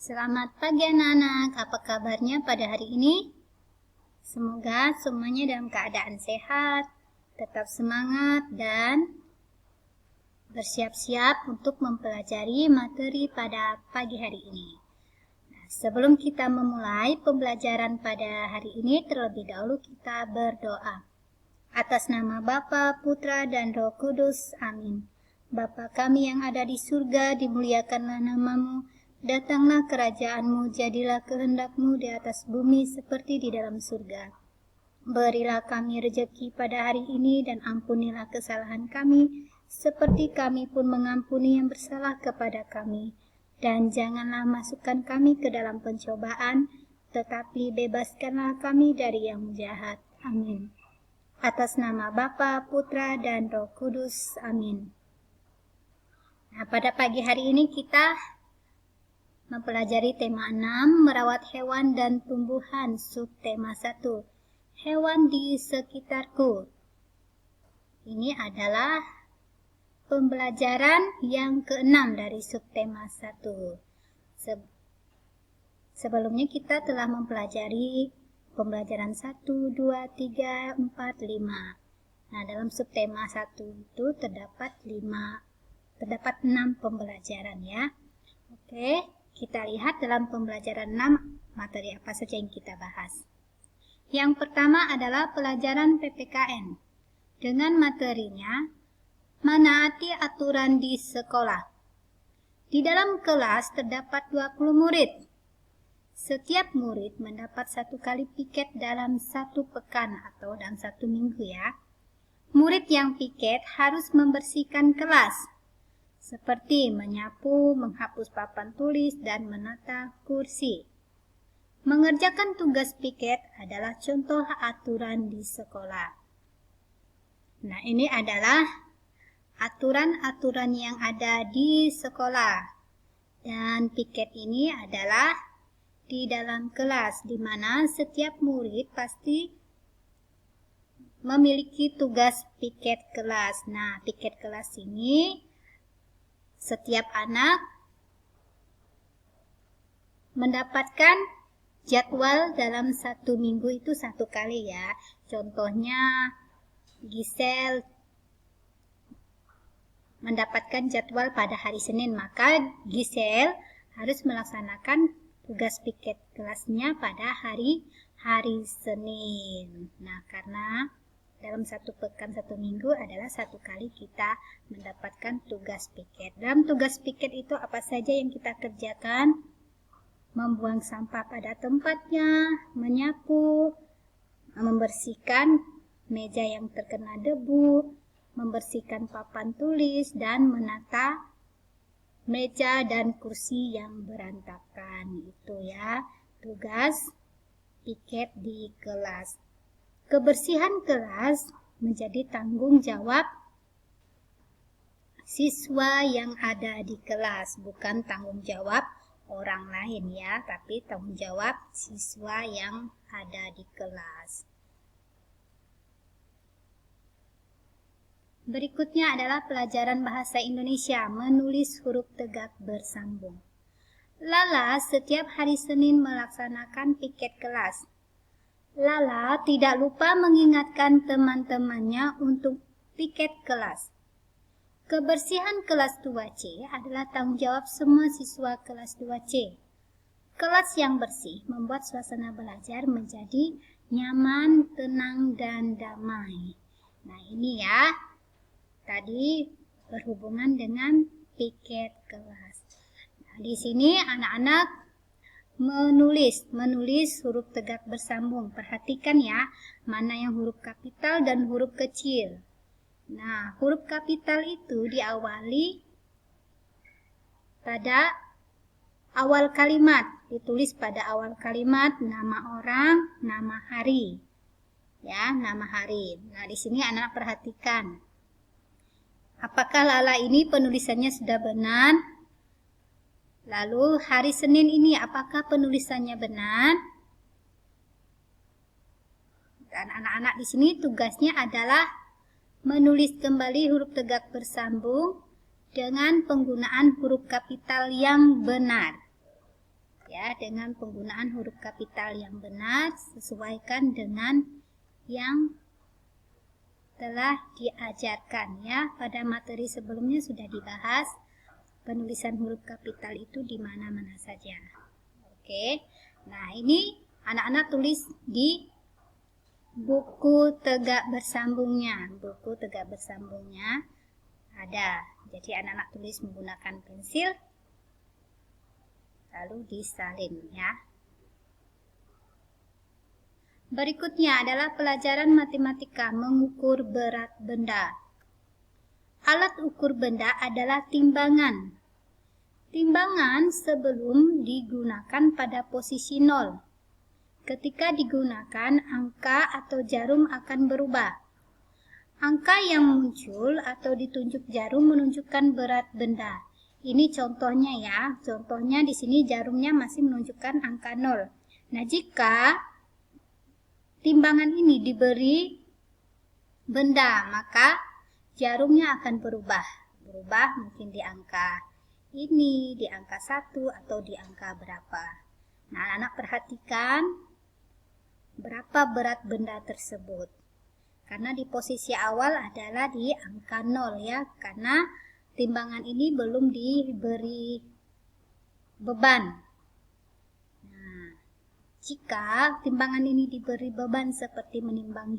Selamat pagi anak-anak, apa kabarnya pada hari ini? Semoga semuanya dalam keadaan sehat, tetap semangat dan bersiap-siap untuk mempelajari materi pada pagi hari ini. Sebelum kita memulai pembelajaran pada hari ini, terlebih dahulu kita berdoa. Atas nama Bapa, Putra, dan Roh Kudus, amin. Bapa kami yang ada di surga, dimuliakanlah namamu. Datanglah kerajaan-Mu, jadilah kehendak-Mu di atas bumi seperti di dalam surga. Berilah kami rejeki pada hari ini dan ampunilah kesalahan kami, seperti kami pun mengampuni yang bersalah kepada kami. Dan janganlah masukkan kami ke dalam pencobaan, tetapi bebaskanlah kami dari yang jahat. Amin. Atas nama Bapa, Putra, dan Roh Kudus, amin. Nah, pada pagi hari ini kita mempelajari tema 6, merawat hewan dan tumbuhan, subtema 1, hewan di sekitarku. Ini adalah pembelajaran yang ke-6 dari subtema 1. Sebelumnya kita telah mempelajari pembelajaran 1, 2, 3, 4, 5. Nah, dalam subtema 1 itu terdapat 6 pembelajaran ya. Oke, kita lihat dalam pembelajaran 6 materi apa saja yang kita bahas. Yang pertama adalah pelajaran PPKN. Dengan materinya, menaati aturan di sekolah. Di dalam kelas terdapat 20 murid. Setiap murid mendapat 1 kali piket dalam 1 pekan atau dalam 1 minggu ya. Murid yang piket harus membersihkan kelas, seperti menyapu, menghapus papan tulis, dan menata kursi. Mengerjakan tugas piket adalah contoh aturan di sekolah. Nah, ini adalah aturan-aturan yang ada di sekolah. Dan piket ini adalah di dalam kelas, di mana setiap murid pasti memiliki tugas piket kelas. Nah, piket kelas ini setiap anak mendapatkan jadwal dalam 1 minggu itu 1 kali ya. Contohnya Gisel mendapatkan jadwal pada hari Senin, maka Gisel harus melaksanakan tugas piket kelasnya pada hari Senin. Nah, karena dalam 1 pekan 1 minggu adalah 1 kali kita mendapatkan tugas piket. Dalam tugas piket itu apa saja yang kita kerjakan? Membuang sampah pada tempatnya, menyapu, membersihkan meja yang terkena debu, membersihkan papan tulis, dan menata meja dan kursi yang berantakan. Itu ya, tugas piket di kelas. Kebersihan kelas menjadi tanggung jawab siswa yang ada di kelas, bukan tanggung jawab orang lain ya, tapi tanggung jawab siswa yang ada di kelas. Berikutnya adalah pelajaran bahasa Indonesia, menulis huruf tegak bersambung. Lala setiap hari Senin melaksanakan piket kelas. Lala tidak lupa mengingatkan teman-temannya untuk piket kelas. Kebersihan kelas 2C adalah tanggung jawab semua siswa kelas 2C. Kelas yang bersih membuat suasana belajar menjadi nyaman, tenang, dan damai. Nah, ini ya, tadi berhubungan dengan piket kelas. Nah, di sini anak-anak menulis huruf tegak bersambung. Perhatikan ya, mana yang huruf kapital dan huruf kecil. Nah, huruf kapital itu diawali pada awal kalimat. Ditulis pada awal kalimat nama orang, nama hari. Ya, nama hari. Nah, di sini anak perhatikan. Apakah Lala ini penulisannya sudah benar? Lalu hari Senin ini apakah penulisannya benar? Dan anak-anak di sini tugasnya adalah menulis kembali huruf tegak bersambung dengan penggunaan huruf kapital yang benar. ya, dengan penggunaan huruf kapital yang benar, sesuaikan dengan yang telah diajarkan ya. Pada materi sebelumnya sudah dibahas penulisan huruf kapital itu di mana-mana saja. Oke. Nah, ini anak-anak tulis di buku tegak bersambungnya. Buku tegak bersambungnya ada. Jadi anak-anak tulis menggunakan pensil lalu disalin ya. Berikutnya adalah pelajaran matematika mengukur berat benda. Alat ukur benda adalah timbangan. Timbangan sebelum digunakan pada posisi 0. Ketika digunakan, angka atau jarum akan berubah. Angka yang muncul atau ditunjuk jarum menunjukkan berat benda. Ini contohnya ya. Contohnya di sini jarumnya masih menunjukkan angka 0. Nah, jika timbangan ini diberi benda, maka jarumnya akan berubah. Berubah mungkin di angka ini, di angka 1 atau di angka berapa. Nah, anak-anak perhatikan berapa berat benda tersebut. Karena di posisi awal adalah di angka 0 ya, karena timbangan ini belum diberi beban. Nah, jika timbangan ini diberi beban seperti menimbang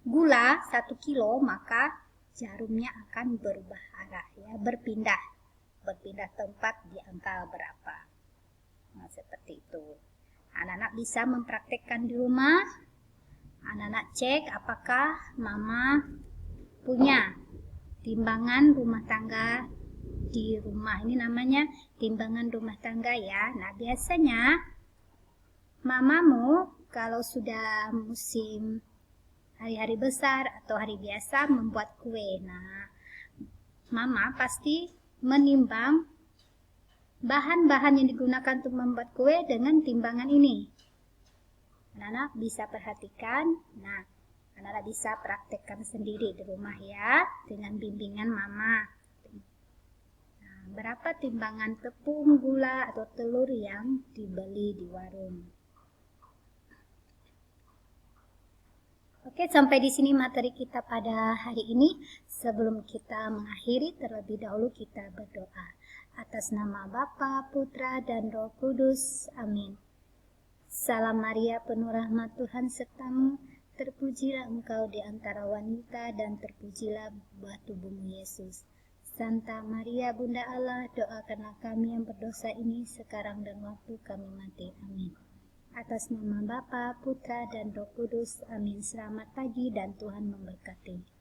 gula 1 kilo, maka jarumnya akan berubah arah ya, berpindah tempat di angka berapa. Nah, seperti itu. Anak-anak bisa mempraktekkan di rumah. Anak-anak cek apakah mama punya timbangan rumah tangga di rumah. Ini namanya timbangan rumah tangga ya. Nah, biasanya mamamu kalau sudah musim hari-hari besar atau hari biasa membuat kue. Nah, mama pasti menimbang bahan-bahan yang digunakan untuk membuat kue dengan timbangan ini. Anak-anak bisa perhatikan. Nah, anak-anak bisa praktekkan sendiri di rumah ya, dengan bimbingan mama. Nah, berapa timbangan tepung, gula, atau telur yang dibeli di warung. Oke, sampai di sini materi kita pada hari ini. Sebelum kita mengakhiri, terlebih dahulu kita berdoa. Atas nama Bapa, Putra, dan Roh Kudus. Amin. Salam Maria, penuh rahmat Tuhan sertamu. Terpujilah engkau di antara wanita, dan terpujilah buah tubuhmu Yesus. Santa Maria, Bunda Allah, doakanlah kami yang berdosa ini sekarang dan waktu kami mati. Amin. Atas nama Bapa, Putra, dan Roh Kudus. Amin. Selamat pagi dan Tuhan memberkati.